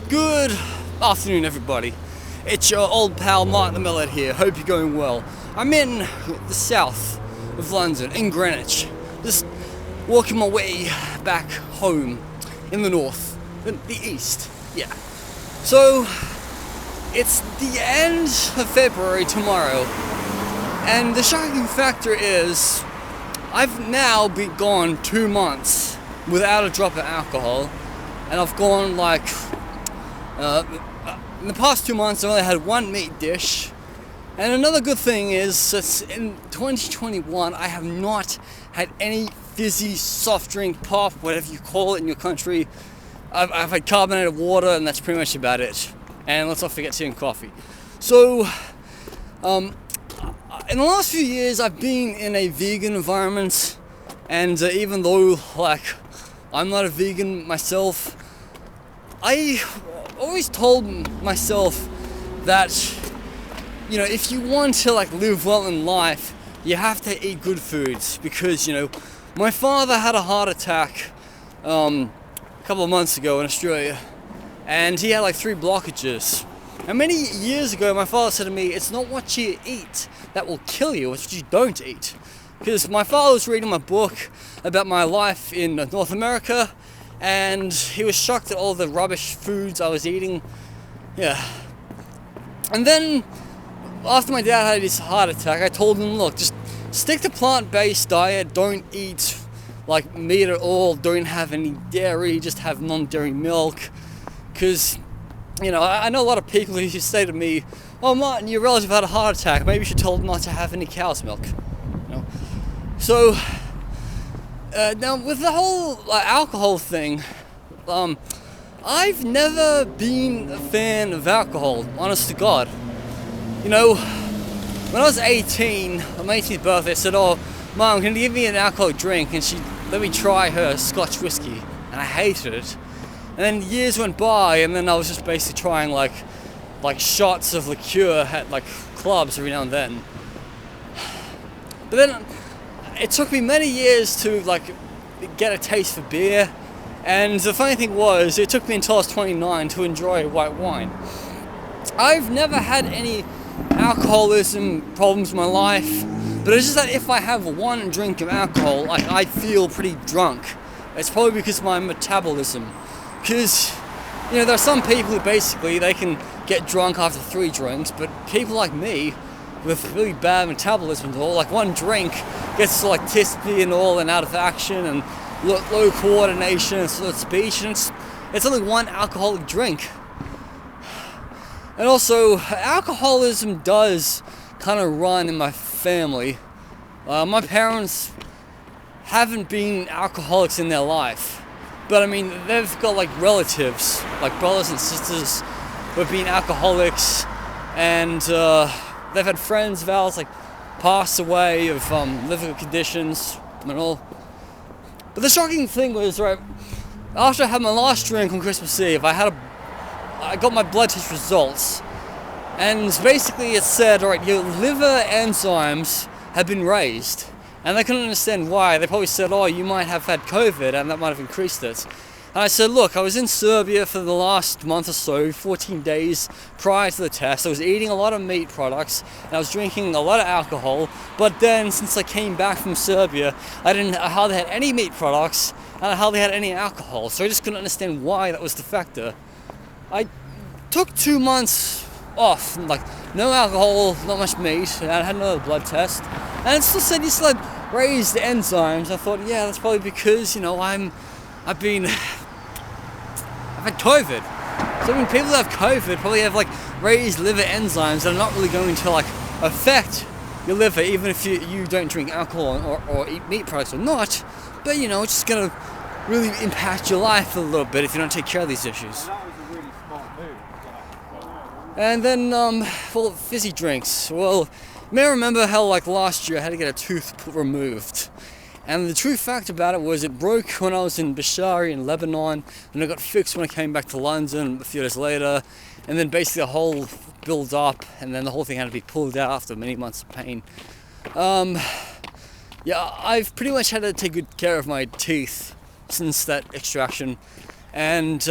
Good afternoon, everybody. It's your old pal Martin the Metalhead here. Hope you're going well. I'm in the south of London, in Greenwich, just walking my way back home in the north, the east. Yeah. So it's the end of February tomorrow, and the shocking factor is I've now been gone 2 months without a drop of alcohol, and I've gone in the past 2 months I've only had one meat dish. And another good thing is that in 2021 I have not had any fizzy soft drink, pop, whatever you call it in your country. I've had carbonated water, and that's pretty much about it. And let's not forget tea and coffee. So in the last few years I've been in a vegan environment, and even though I'm not a vegan myself, I always told myself that, if you want to live well in life, you have to eat good foods, because my father had a heart attack a couple of months ago in Australia, and he had 3 blockages. And many years ago my father said to me, it's not what you eat that will kill you, it's what you don't eat. Because my father was reading my book about my life in North America, and he was shocked at all the rubbish foods I was eating. Yeah. And then after my dad had his heart attack, I told him, look, just stick to plant-based diet, don't eat meat at all, don't have any dairy, just have non-dairy milk. Because I know a lot of people who say to me, oh Martin, your relative had a heart attack, maybe you should tell them not to have any cow's milk. So now with the whole alcohol thing, I've never been a fan of alcohol, honest to God. When I was 18, on my 18th birthday, I said, oh Mom, can you give me an alcoholic drink? And she let me try her Scotch whiskey, and I hated it. And then years went by, and then I was just basically trying like shots of liqueur at clubs every now and then. But then it took me many years to get a taste for beer, and the funny thing was, it took me until I was 29 to enjoy white wine. I've never had any alcoholism problems in my life, but it's just that if I have one drink of alcohol, I feel pretty drunk. It's probably because of my metabolism. Because, there are some people who basically, they can get drunk after 3 drinks, but people like me, with really bad metabolism and all, one drink gets tipsy and all, and out of action, and low coordination and slurred speech, and it's only one alcoholic drink. And also, alcoholism does kind of run in my family. My parents haven't been alcoholics in their life, but they've got relatives, brothers and sisters who have been alcoholics, and they've had friends of ours pass away of liver conditions and all. But the shocking thing was, after I had my last drink on Christmas Eve, I got my blood test results, and basically it said, your liver enzymes have been raised, and they couldn't understand why. They probably said, oh, you might have had COVID, and that might have increased it. And I said, look, I was in Serbia for the last month or so, 14 days prior to the test. I was eating a lot of meat products, and I was drinking a lot of alcohol, but then since I came back from Serbia, I hardly had any meat products, and I hardly had any alcohol, so I just couldn't understand why that was the factor. I took 2 months off, no alcohol, not much meat, and I had another blood test, and it still said you still had raised enzymes. I thought, yeah, that's probably because, I've had COVID. So people that have COVID probably have raised liver enzymes that are not really going to affect your liver, even if you don't drink alcohol or eat meat products or not. But it's just gonna really impact your life a little bit if you don't take care of these issues. That was a really smart move. And then fizzy drinks. Well, you may remember how last year I had to get a tooth removed. And the true fact about it was it broke when I was in Bashari in Lebanon, and it got fixed when I came back to London a few days later, and then basically the hole built up, and then the whole thing had to be pulled out after many months of pain. I've pretty much had to take good care of my teeth since that extraction, and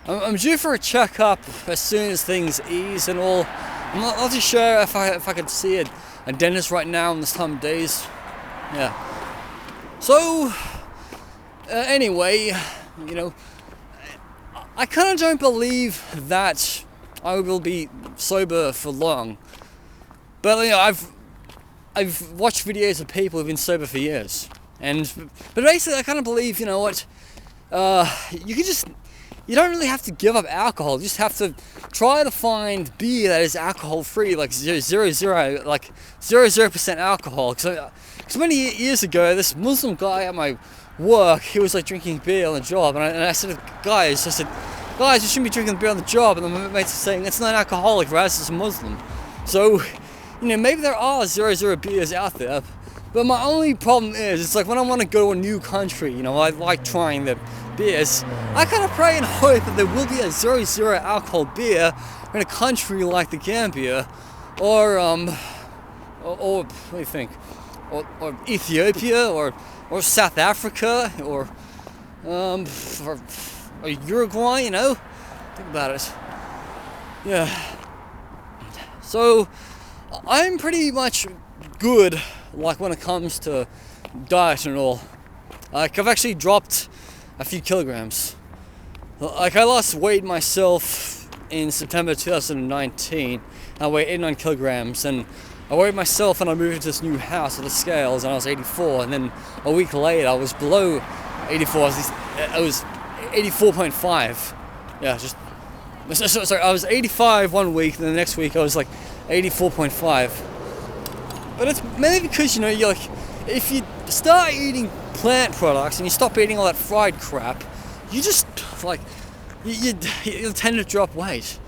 I'm due for a checkup as soon as things ease and all. I'm not too sure if I could see a dentist right now in this time of days. Yeah. So, anyway, you know, I kind of don't believe that I will be sober for long. But you know, I've watched videos of people who've been sober for years, but basically I kind of believe, you know what, you don't really have to give up alcohol. You just have to try to find beer that is alcohol free, like 0% alcohol. Because many years ago, this Muslim guy at my work, he was like drinking beer on the job, and I said, guys, you shouldn't be drinking beer on the job. And the mates are saying it's not alcoholic, right? It's just a Muslim. So, you know, maybe there are 0% beers out there, but my only problem is, it's like when I want to go to a new country, you know, I like trying the beers. I kind of pray and hope that there will be a 0% alcohol beer in a country like the Gambia, or what do you think, or Ethiopia, or South Africa, or Uruguay. You know, think about it. Yeah. So I'm pretty much good, like when it comes to diet and all. Like I've actually dropped a few kilograms. Like I lost weight myself in September 2019. I weighed 89 kilograms, and I weighed myself and I moved into this new house with the scales, and I was 84, and then a week later I was below 84. I was 84.5. Yeah, sorry, I was 85 one week, and the next week I was like 84.5. But it's mainly because, you know, you're like, if you start eating plant products and you stop eating all that fried crap, you just like you'll tend to drop weight.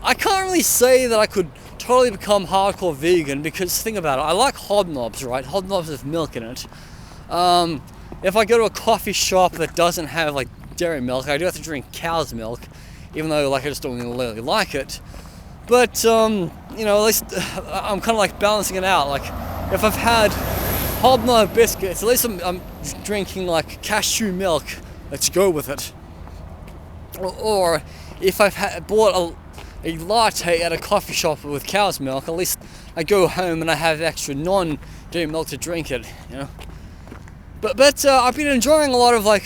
I can't really say that I could totally become hardcore vegan, because think about it, I like hobnobs, right? Hobnobs with milk in it. If I go to a coffee shop that doesn't have like dairy milk, I do have to drink cow's milk, even though like I just don't really like it. But you know, at least I'm kind of like balancing it out. Like if I've had hobnob biscuits, at least I'm drinking like cashew milk. Let's go with it. Or if I've bought a latte at a coffee shop with cow's milk, at least I go home and I have extra non-dairy milk to drink it. You know. But I've been enjoying a lot of like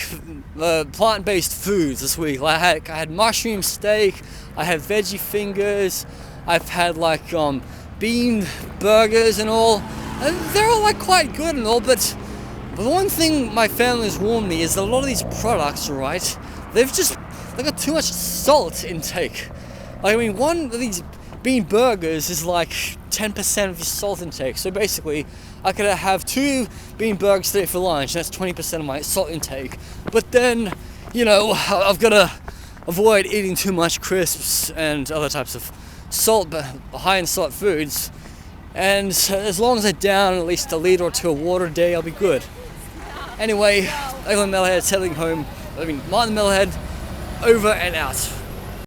plant-based foods this week. Like I had mushroom steak, I had veggie fingers, I've had like bean burgers and all. And they're all like quite good and all, but the one thing my family's warned me is that a lot of these products, right, they've got too much salt intake. Like, I mean, one of these bean burgers is like 10% of your salt intake. So basically, I could have 2 bean burgers today for lunch, and that's 20% of my salt intake. But then, you know, I've got to avoid eating too much crisps and other types of salt, but high in salt foods. And as long as I down at least a liter or 2 of water a day, I'll be good. Anyway, I'm Metalhead, settling home. Martin Metalhead, over and out.